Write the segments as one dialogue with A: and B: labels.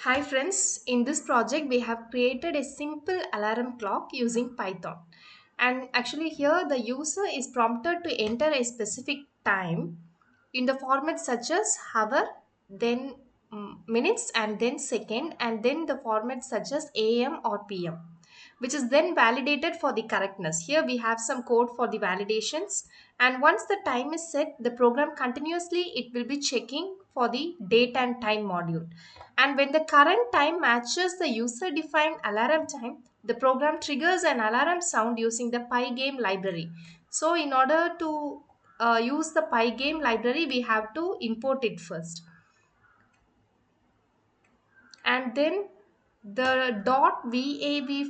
A: Hi friends, in this project we have created a simple alarm clock using Python. And actually here the user is prompted to enter a specific time in the format such as hour, then minutes and then second and then the format such as AM or PM, which is then validated for the correctness. Here we have some code for the validations, and once the time is set, the program continuously it will be checking for the date and time module. And when the current time matches the user defined alarm time, the program triggers an alarm sound using the pygame library. So in order to use the pygame library, we have to import it first. And then the .vav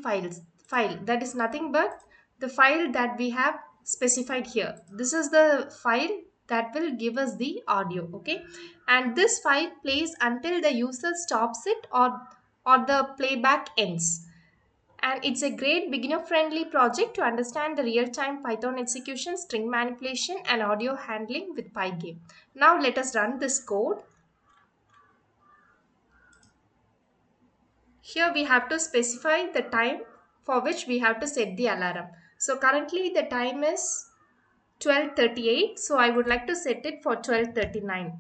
A: file, that is nothing but the file that we have specified here. This is the file that will give us the audio, okay? And this file plays until the user stops it or the playback ends. And it's a great beginner friendly project to understand the real-time Python execution, string manipulation and audio handling with pygame. Now let us run this code. Here we have to specify the time for which we have to set the alarm. So currently the time is 12:38. So I would like to set it for 12:39.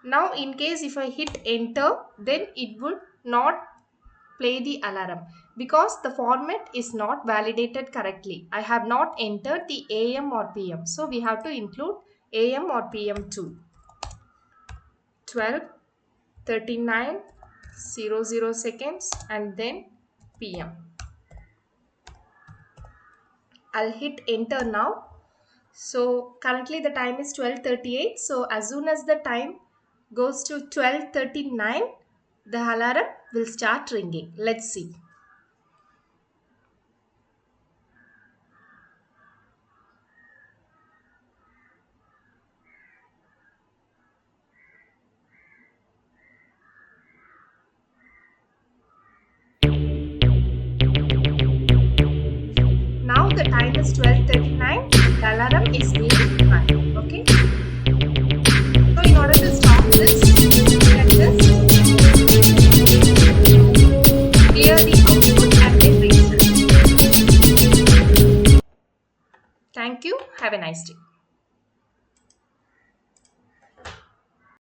A: Now in case if I hit enter, then it would not play the alarm because the format is not validated correctly. I have not entered the AM or PM. So we have to include AM or PM too. 12:39 00 seconds and then PM. I'll hit enter now. So currently the time is 12:38. So as soon as the time goes to 12:39, the alarm will start ringing. Let's see. Now the time is 12:39. The alarm is being run. Okay. So in order to stop this, you can just clear the output and then restart. Thank you. Have a nice day.